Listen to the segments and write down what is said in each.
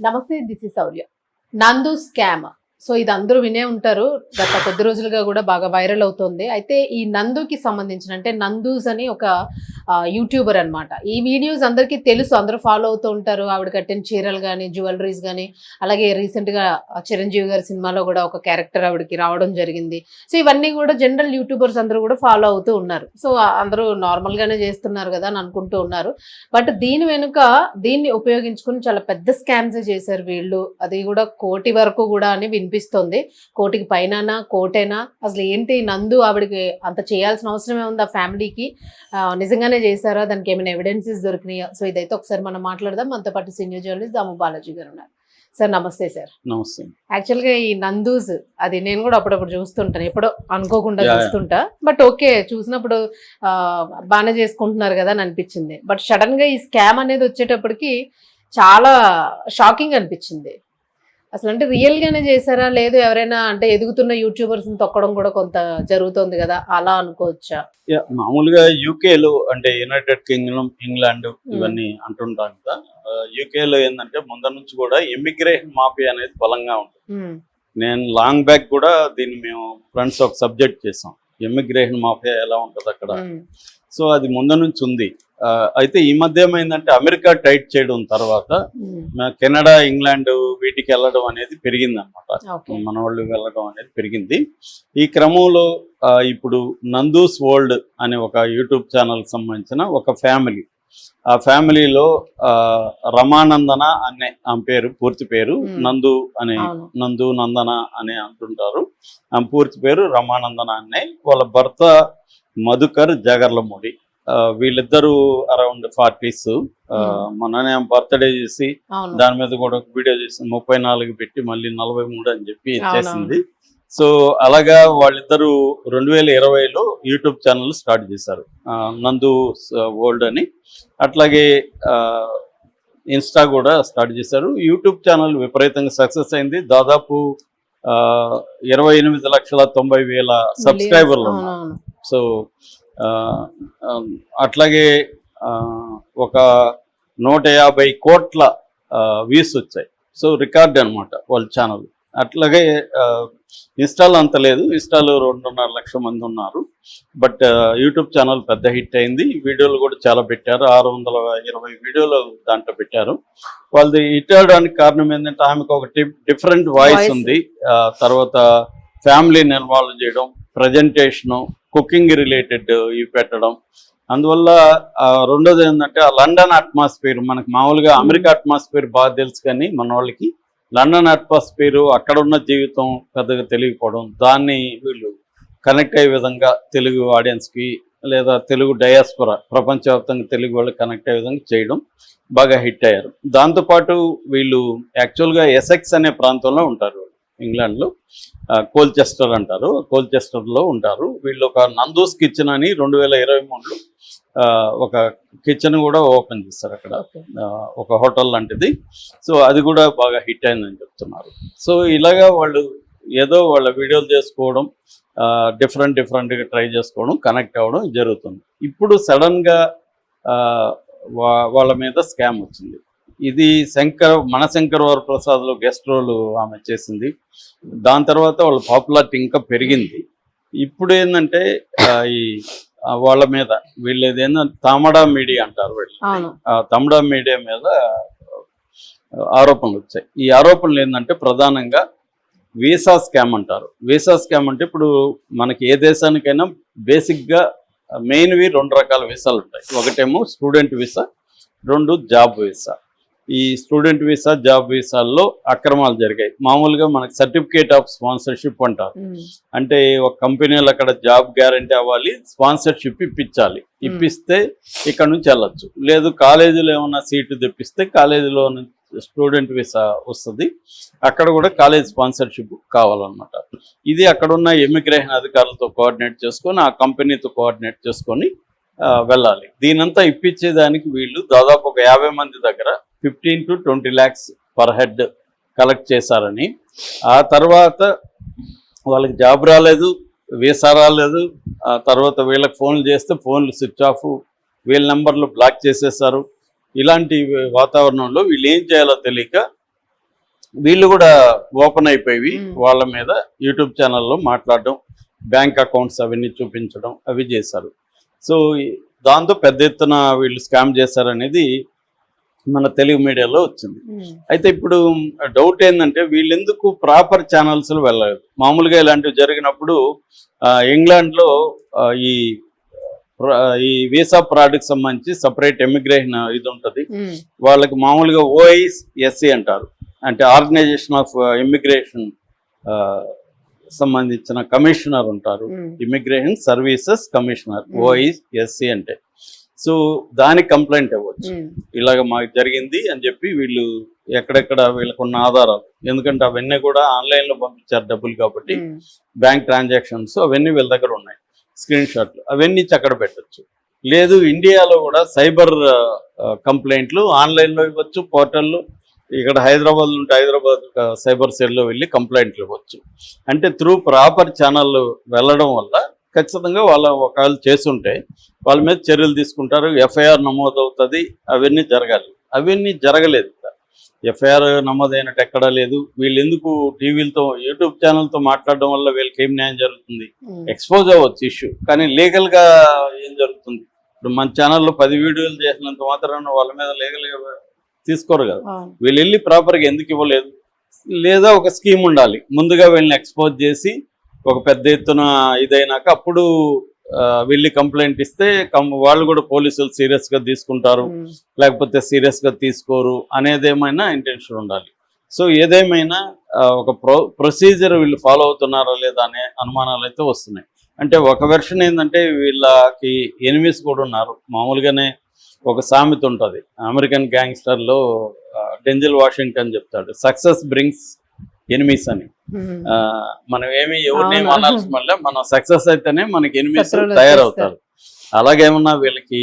నమస్తే, this is శౌర్య. నందు scam. So ఇది అందరూ వినే ఉంటారు. గత కొద్ది రోజులుగా కూడా బాగా వైరల్ అవుతుంది. అయితే ఈ నందుకి సంబంధించిన, అంటే నందూస్ అని ఒక యూట్యూబర్ అనమాట. ఈ వీడియోస్ అందరికీ తెలుసు, అందరూ ఫాలో అవుతూ ఉంటారు. ఆవిడ కట్టిన చీరలు కానీ, జ్యువెలరీస్ కానీ, అలాగే రీసెంట్గా చిరంజీవి గారి సినిమాలో కూడా ఒక క్యారెక్టర్ ఆవిడకి రావడం జరిగింది. సో ఇవన్నీ కూడా జనరల్ యూట్యూబర్స్ అందరూ కూడా ఫాలో అవుతూ ఉన్నారు. సో అందరూ నార్మల్గానే చేస్తున్నారు కదా అని అనుకుంటూ ఉన్నారు. బట్ దీని వెనుక దీన్ని ఉపయోగించుకుని చాలా పెద్ద స్కామ్స్ చేశారు వీళ్ళు. అది కూడా కోటి వరకు కూడా అని వినిపిస్తుంది. కోటికి పైన, కోటేనా, అసలు ఏంటి నందు ఆవిడకి అంత చేయాల్సిన అవసరమే ఉంది ఆ ఫ్యామిలీకి? నిజంగానే చేశారా? దానికి ఏమైనా ఎవిడెన్సెస్ దొరికినాయా? సో ఇదైతే ఒకసారి మనం మాట్లాడదాం. మనతో పాటు సీనియర్ జర్నలిస్ట్ దాము బాలాజీ గారు ఉన్నారు. సార్ నమస్తే. సార్ నమస్తే. యాక్చువల్గా ఈ నందూస్ అది నేను కూడా అప్పుడప్పుడు చూస్తుంటాను, ఎప్పుడో అనుకోకుండా చూస్తుంటా. బట్ ఓకే, చూసినప్పుడు బాగానే చేసుకుంటున్నారు కదా అని అనిపించింది. బట్ సడన్ గా ఈ స్కామ్ అనేది వచ్చేటప్పటికి చాలా షాకింగ్ అనిపించింది. అసలు అంటే రియల్ గానే చేశారా, లేదు ఎవరైనా అంటే ఎదుగుతున్న యూట్యూబర్స్ తొక్కడం కూడా కొంత జరుగుతుంది కదా, అలా అనుకోవచ్చా? మామూలుగా యూకేలో అంటే యునైటెడ్ కింగ్డమ్, ఇంగ్లాండ్ ఇవన్నీ అంటుంటాం కదా. యూకేలో ఏంటంటే ముందర నుంచి కూడా ఇమిగ్రేషన్ మాఫియా అనేది బలంగా ఉంటుంది. నేను లాంగ్ బ్యాక్ కూడా దీన్ని మేము ఫ్రెండ్స్ ఒక సబ్జెక్ట్ చేసాం, ఇమిగ్రేషన్ మాఫియా ఎలా ఉంటుంది అక్కడ. సో అది ముందు నుంచి ఉంది. అయితే ఈ మధ్య ఏమైందంటే అమెరికా టైట్ చేయడం తర్వాత కెనడా, ఇంగ్లాండ్ వీటికి వెళ్ళడం అనేది పెరిగింది అనమాట. మన వాళ్ళు వెళ్ళడం అనేది పెరిగింది. ఈ క్రమంలో ఇప్పుడు నందూస్ వరల్డ్ అనే ఒక యూట్యూబ్ ఛానల్ సంబంధించిన ఒక ఫ్యామిలీ, ఆ ఫ్యామిలీలో రమానందన అనే ఆమె పేరు, పూర్తి పేరు నందు అనే, నందు నందన అని అంటుంటారు. ఆమె పూర్తి పేరు రమానందన అనే. వాళ్ళ భర్త మధుకర్ జగర్లమూడి. వీళ్ళిద్దరూ అరౌండ్ 40s. మొన్ననే బర్త్డే చేసి దాని మీద కూడా ఒక వీడియో చేసి 34 పెట్టి మళ్ళీ 43 అని చెప్పి చేసింది. సో అలాగా వాళ్ళిద్దరూ 2020లో యూట్యూబ్ ఛానల్ స్టార్ట్ చేశారు, నందు వరల్డ్ అని. అట్లాగే ఇన్స్టా కూడా స్టార్ట్ చేశారు. యూట్యూబ్ ఛానల్ విపరీతంగా సక్సెస్ అయింది. దాదాపు 28,90,000 సబ్స్క్రైబర్లు ఉన్నారు. సో అట్లాగే ఒక 150 కోట్ల వ్యూస్ వచ్చాయి. సో రికార్డ్ అనమాట వాళ్ళ ఛానల్. అట్లాగే ఇన్స్టాలో అంత లేదు, ఇన్స్టాలో 2.5 లక్షల మంది ఉన్నారు. బట్ యూట్యూబ్ ఛానల్ పెద్ద హిట్ అయింది. వీడియోలు కూడా చాలా పెట్టారు, 620 వీడియోలు దాంట్లో పెట్టారు. వాళ్ళది హిట్ అవడానికి కారణం ఏంటంటే ఆమెకు ఒక డిఫరెంట్ వాయిస్ ఉంది. తర్వాత ఫ్యామిలీని ఇన్వాల్వ్ చేయడం, ప్రజెంటేషను, కుకింగ్ రిలేటెడ్ ఇవి పెట్టడం. అందువల్ల రెండోది ఏంటంటే ఆ లండన్ అట్మాస్ఫియర్, మనకు మామూలుగా అమెరికా అట్మాస్ఫియర్ బాగా తెలుసు, కానీ మన వాళ్ళకి లండన్ అట్మాస్ఫియర్, అక్కడ ఉన్న జీవితం పెద్దగా తెలియకపోవడం, దాన్ని వీళ్ళు కనెక్ట్ అయ్యే విధంగా తెలుగు ఆడియన్స్కి లేదా తెలుగు డయాస్పోరా, ప్రపంచవ్యాప్తంగా తెలుగు వాళ్ళు కనెక్ట్ అయ్యే విధంగా చేయడం బాగా హిట్ అయ్యారు. దాంతోపాటు వీళ్ళు యాక్చువల్గా ఎసెక్స్ అనే ప్రాంతంలో ఉంటారు, ఇంగ్లాండ్లో. కోల్చెస్టర్ అంటారు, కోల్చెస్టర్లో ఉంటారు వీళ్ళు. ఒక నందూస్ కిచెన్ అని 2023లో ఒక కిచెన్ కూడా ఓపెన్ చేస్తారు అక్కడ, ఒక హోటల్ లాంటిది. సో అది కూడా బాగా హిట్ అయిందని చెప్తున్నారు. సో ఇలాగా వాళ్ళు ఏదో వాళ్ళ వీడియోలు చేసుకోవడం, డిఫరెంట్గా ట్రై చేసుకోవడం, కనెక్ట్ అవ్వడం జరుగుతుంది. ఇప్పుడు సడన్గా వాళ్ళ మీద స్కామ్ వచ్చింది. ఇది మనశంకర్ వరప్రసాద్లో గెస్ట్ రోల్ ఆమె చేసింది. దాని తర్వాత వాళ్ళ పాపులారిటీ ఇంకా పెరిగింది. ఇప్పుడు ఏంటంటే ఈ వాళ్ళ మీద వీళ్ళది ఏంటంటే తమడా మీడియా అంటారు, వీళ్ళు తమడా మీడియా మీద ఆరోపణలు వచ్చాయి. ఈ ఆరోపణలు ఏంటంటే ప్రధానంగా వీసా స్కామ్ అంటారు. వీసా స్కామ్ అంటే ఇప్పుడు మనకి ఏ దేశానికైనా బేసిక్గా మెయిన్వి 2 రకాల వీసాలు ఉంటాయి. ఒకటేమో స్టూడెంట్ వీసా, 2 జాబ్ వీసా. ఈ స్టూడెంట్ వీసా, జాబ్ వీసాల్లో అక్రమాలు జరిగాయి. మామూలుగా మనకి సర్టిఫికేట్ ఆఫ్ స్పాన్సర్షిప్ అంటారు. అంటే ఒక కంపెనీలో అక్కడ జాబ్ గ్యారంటీ అవ్వాలి, స్పాన్సర్షిప్ ఇప్పించాలి. ఇప్పిస్తే ఇక్కడ నుంచి వెళ్ళొచ్చు. లేదు కాలేజీలో ఏమన్నా సీటు తెప్పిస్తే కాలేజీలో స్టూడెంట్ వీసా వస్తుంది, అక్కడ కూడా కాలేజ్ స్పాన్సర్షిప్ కావాలన్నమాట. ఇది అక్కడున్న ఇమిగ్రేషన్ అధికారులతో కోఆర్డినేట్ చేసుకొని, ఆ కంపెనీతో కోఆర్డినేట్ చేసుకొని వెళ్ళాలి. దీనంతా ఇప్పించేదానికి వీళ్ళు దాదాపు ఒక 50 మంది దగ్గర 15 to 20 lakhs per head collect చేశారని, ఆ తర్వాత వాళ్ళకి జాబ్ రాలేదు, వీసా రాలేదు. ఆ తర్వాత వీళ్ళకి ఫోన్లు చేస్తే ఫోన్లు స్విచ్ ఆఫ్, వీళ్ళ నెంబర్లు బ్లాక్ చేసేసారు. ఇలాంటి వాతావరణంలో వీళ్ళు ఏం చేయాలో తెలియక వీళ్ళు కూడా ఓపెన్ అయిపోయి Hmm. వాళ్ళ మీద యూట్యూబ్ ఛానల్లో మాట్లాడడం, బ్యాంక్ అకౌంట్స్ అవన్నీ చూపించడం అవి చేశారు. సో దాంతో పెద్ద ఎత్తున వీళ్ళు స్కామ్ చేశారనేది మన తెలుగు మీడియాలో వచ్చింది. అయితే ఇప్పుడు డౌట్ ఏంటంటే వీళ్ళు ఎందుకు ప్రాపర్ ఛానల్స్ వెళ్ళలేదు? మామూలుగా ఇలాంటివి జరిగినప్పుడు ఇంగ్లాండ్లో ఈ ఈ వీసా ఫ్రాడ్కి సంబంధించి సపరేట్ ఇమిగ్రేషన్ ఇది ఉంటుంది. వాళ్ళకి మామూలుగా OISC అంటారు, అంటే ఆర్గనైజేషన్ ఆఫ్ ఇమిగ్రేషన్ సంబంధించిన కమిషనర్ ఉంటారు, ఇమిగ్రేషన్ సర్వీసెస్ కమిషనర్, OISC అంటే. సో దానికి కంప్లైంట్ ఇవ్వచ్చు, ఇలాగ మాకు జరిగింది అని చెప్పి. వీళ్ళు ఎక్కడెక్కడ వీళ్ళకున్న ఆధారాలు, ఎందుకంటే అవన్నీ కూడా ఆన్లైన్లో పంపించారు డబ్బులు కాబట్టి, బ్యాంక్ ట్రాన్సాక్షన్స్ అవన్నీ వీళ్ళ దగ్గర ఉన్నాయి, స్క్రీన్ షాట్లు అవన్నీ అక్కడ పెట్టచ్చు. లేదు ఇండియాలో కూడా సైబర్ కంప్లైంట్లు ఆన్లైన్లో ఇవ్వచ్చు, పోర్టల్లో. ఇక్కడ హైదరాబాద్ ఉంటే హైదరాబాద్ సైబర్ సెల్లో వెళ్ళి కంప్లైంట్లు ఇవ్వచ్చు. అంటే త్రూ ప్రాపర్ ఛానల్ వెళ్ళడం వల్ల ఖచ్చితంగా వాళ్ళ ఒకవేళ చేస్తుంటే వాళ్ళ మీద చర్యలు తీసుకుంటారు, FIR నమోదవుతుంది, అవన్నీ జరగాలి. అవన్నీ జరగలేదు. FIR నమోదైనట్టు ఎక్కడా లేదు. వీళ్ళు ఎందుకు టీవీలతో యూట్యూబ్ ఛానల్తో మాట్లాడడం వల్ల వీళ్ళకి ఏం న్యాయం జరుగుతుంది? ఎక్స్పోజ్ అవ్వచ్చు ఇష్యూ, కానీ లీగల్గా ఏం జరుగుతుంది? ఇప్పుడు మన ఛానల్లో 10 వీడియోలు చేసినంత మాత్రాన వాళ్ళ మీద లీగల్గా తీసుకోరు కదా. వీళ్ళు వెళ్ళి ప్రాపర్గా ఎందుకు ఇవ్వలేదు? లేదా ఒక స్కీమ్ ఉండాలి, ముందుగా వీళ్ళని ఎక్స్పోజ్ చేసి ఒక పెద్ద ఎత్తున ఇదైనాక అప్పుడు వెళ్ళి కంప్లైంట్ ఇస్తే వాళ్ళు కూడా పోలీసులు సీరియస్గా తీసుకుంటారు, లేకపోతే సీరియస్గా తీసుకోరు అనేది ఏమైనా ఇంటెన్షన్ ఉండాలి. సో ఏదేమైనా ఒక ప్రొసీజర్ వీళ్ళు ఫాలో అవుతున్నారా లేదా అనే అనుమానాలు అయితే వస్తున్నాయి. అంటే ఒక వెర్షన్ ఏంటంటే వీళ్ళకి ఎనిమీస్ కూడా ఉన్నారు. మామూలుగానే ఒక సామెత ఉంటుంది అమెరికన్ గ్యాంగ్స్టర్లో, డెంజల్ వాషింగ్టన్ చెప్తాడు, సక్సెస్ బ్రింగ్స్ ఎనిమీస్ అని. మనం ఏమి ఎవరిని అనాల్సి మళ్ళీ మనం సక్సెస్ అయితేనే మనకి ఎనిమీస్ తయారవుతారు. అలాగేమన్నా వీళ్ళకి,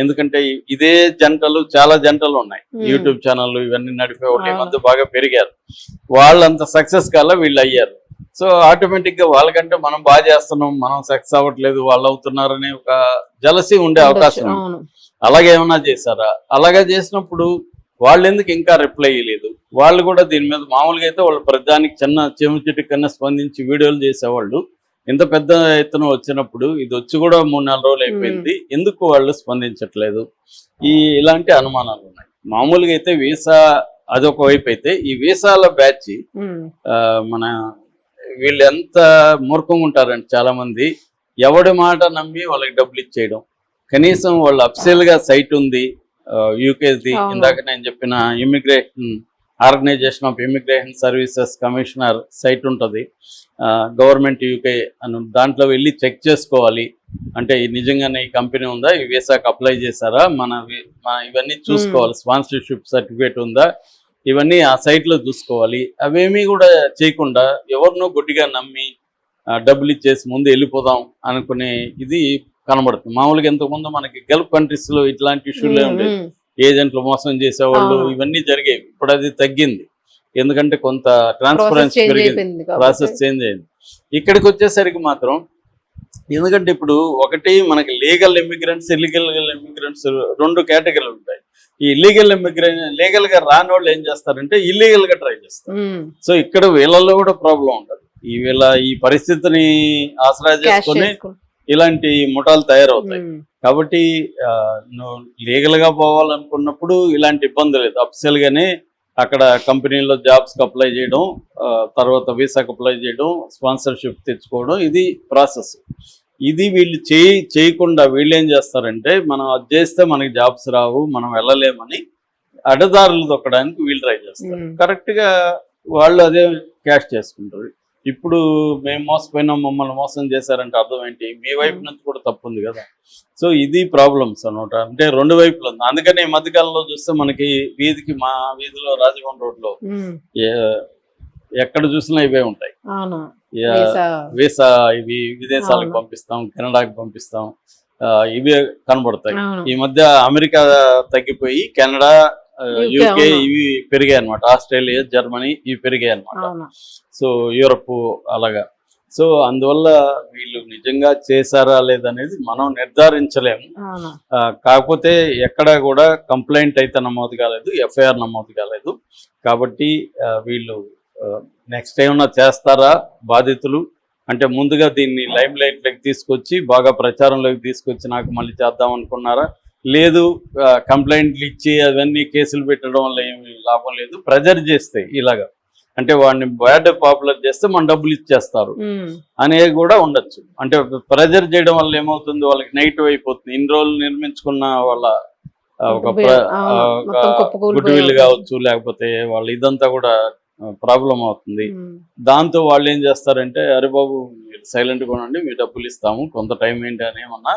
ఎందుకంటే ఇదే జంటలు చాలా జంటలు ఉన్నాయి, యూట్యూబ్ ఛానళ్ళు ఇవన్నీ నడిపే వాళ్ళు ఈ మధ్య బాగా పెరిగారు. వాళ్ళంత సక్సెస్ కల్లా వీళ్ళు అయ్యారు. సో ఆటోమేటిక్గా వాళ్ళకంటే మనం బాగా చేస్తున్నాం, మనం సక్సెస్ అవ్వట్లేదు, వాళ్ళు అవుతున్నారనే ఒక జలసీ ఉండే అవకాశం ఉంది. అలాగేమన్నా చేశారా? అలాగే చేసినప్పుడు వాళ్ళు ఎందుకు ఇంకా రిప్లై ఇవ్వలేదు? వాళ్ళు కూడా దీని మీద మామూలుగా అయితే వాళ్ళు ప్రతిదానికి చిన్న చెముచిటి కన్నా స్పందించి వీడియోలు చేసేవాళ్ళు. ఇంత పెద్ద ఎత్తున వచ్చినప్పుడు ఇది వచ్చి కూడా 3-4 రోజులు అయిపోయింది, ఎందుకు వాళ్ళు స్పందించట్లేదు? ఇలాంటి అనుమానాలు ఉన్నాయి. మామూలుగా అయితే వీసా అదొక వైపు అయితే, ఈ వీసాల బ్యాచ్ మన వీళ్ళు ఎంత మూర్ఖంగా ఉంటారంటే చాలా మంది ఎవడి మాట నమ్మి వాళ్ళకి డబ్బులు ఇచ్చేయడం. కనీసం వాళ్ళు అఫీషియల్గా సైట్ ఉంది, యూకేది ఇందాక నేను చెప్పిన immigration organization of immigration services commissioner site ఉంటుంది, గవర్నమెంట్ UK అని. దాంట్లో వెళ్ళి చెక్ చేసుకోవాలి, అంటే నిజంగానే ఈ కంపెనీ ఉందా, ఈ వీసాకి అప్లై చేశారా, ఇవన్నీ చూసుకోవాలి, స్పాన్సర్షిప్ సర్టిఫికేట్ ఉందా, ఇవన్నీ ఆ సైట్లో చూసుకోవాలి. అవేమీ కూడా చేయకుండా ఎవరినో గుడ్డిగా నమ్మి డబ్బులు ఇచ్చేసి ముందు వెళ్ళిపోదాం అనుకునే ఇది కనబడుతుంది. మామూలుగా ఇంతకుముందు మనకి గల్ఫ్ కంట్రీస్లో ఇట్లాంటి ఇష్యూలే ఉండేది, ఏజెంట్లు మోసం చేసేవాళ్ళు, ఇవన్నీ జరిగేవి. ఇప్పుడు అది తగ్గింది, ఎందుకంటే కొంత ట్రాన్స్పరెన్సీ పెరిగింది, ప్రాసెస్ చేంజ్ అయింది. ఇక్కడికి వచ్చేసరికి మాత్రం, ఎందుకంటే ఇప్పుడు ఒకటి మనకి లీగల్ ఇమిగ్రెంట్స్, ఇల్లీగల్ ఇమిగ్రెంట్స్ 2 కేటగిరీలు ఉంటాయి. ఈ ఇల్లీగల్ లీగల్ గా రాని వాళ్ళు ఏం చేస్తారంటే ఇల్లీగల్ గా ట్రై చేస్తారు. సో ఇక్కడ వీళ్ళల్లో కూడా ప్రాబ్లం ఉంటుంది. ఈ పరిస్థితిని ఆసరా చేసుకుని ఇలాంటి ముఠాలు తయారవుతాయి. కాబట్టి నువ్వు లీగల్ గా పోవాలనుకున్నప్పుడు ఇలాంటి ఇబ్బంది లేదు, అఫీషియల్ గానే అక్కడ కంపెనీలో జాబ్స్కి అప్లై చేయడం, తర్వాత వీసాకి అప్లై చేయడం, స్పాన్సర్షిప్ తెచ్చుకోవడం, ఇది ప్రాసెస్. ఇది వీళ్ళు చేయకుండా వీళ్ళు ఏం చేస్తారంటే, మనం అది చేస్తే మనకి జాబ్స్ రావు, మనం వెళ్ళలేమని అడ్డదారులు తొక్కడానికి వీళ్ళు ట్రై చేస్తారు. కరెక్ట్గా వాళ్ళు అదే క్యాష్ చేసుకుంటారు. ఇప్పుడు మేము మోసపోయినాం, మమ్మల్ని మోసం చేశారంటే అర్థం ఏంటి? మీ వైపు నుంచి కూడా తప్పు ఉంది కదా. సో ఇది ప్రాబ్లమ్స్ అనమాట, అంటే 2 వైపులు ఉంది. అందుకని ఈ మధ్యకాలంలో చూస్తే మనకి మా వీధిలో రాజభవన్ రోడ్లో ఎక్కడ చూసినా ఇవే ఉంటాయి. వీసా ఇవి విదేశాలకు పంపిస్తాం, కెనడాకి పంపిస్తాం, ఇవే కనబడతాయి. ఈ మధ్య అమెరికా తగ్గిపోయి కెనడా, UK ఇవి పెరిగాయి అనమాట, ఆస్ట్రేలియా, జర్మనీ ఇవి పెరిగాయి అనమాట. సో యూరప్ అలాగా. సో అందువల్ల వీళ్ళు నిజంగా చేశారా లేదనేది మనం నిర్ధారించలేము. కాకపోతే ఎక్కడ కూడా కంప్లైంట్ అయితే నమోదు కాలేదు, FIR నమోదు కాలేదు. కాబట్టి వీళ్ళు నెక్స్ట్ ఏమన్నా చేస్తారా బాధితులు అంటే ముందుగా దీన్ని లైమ్ లైట్లోకి తీసుకొచ్చి బాగా ప్రచారంలోకి తీసుకొచ్చి నాకు మళ్ళీ చేద్దాం అనుకున్నారా, లేదు కంప్లైంట్లు ఇచ్చి అవన్నీ కేసులు పెట్టడం వల్ల ఏమి లాభం లేదు, ప్రెజర్ చేస్తే ఇలాగా అంటే వాడిని బ్యాడ్ పాపులర్ చేస్తే మన డబ్బులు ఇచ్చేస్తారు అనేది కూడా ఉండొచ్చు. అంటే ప్రెజర్ చేయడం వల్ల ఏమవుతుంది, వాళ్ళకి నెగిటివ్ అయిపోతుంది. ఇన్ని రోజులు నిర్మించుకున్న వాళ్ళ ఒక గుడ్ విల్ కావచ్చు, లేకపోతే వాళ్ళ ఇదంతా కూడా ప్రాబ్లం అవుతుంది. దాంతో వాళ్ళు ఏం చేస్తారంటే, అరే బాబు మీరు సైలెంట్గా ఉండండి, మీ డబ్బులు ఇస్తాము, కొంత టైం ఏంటి అని ఏమన్నా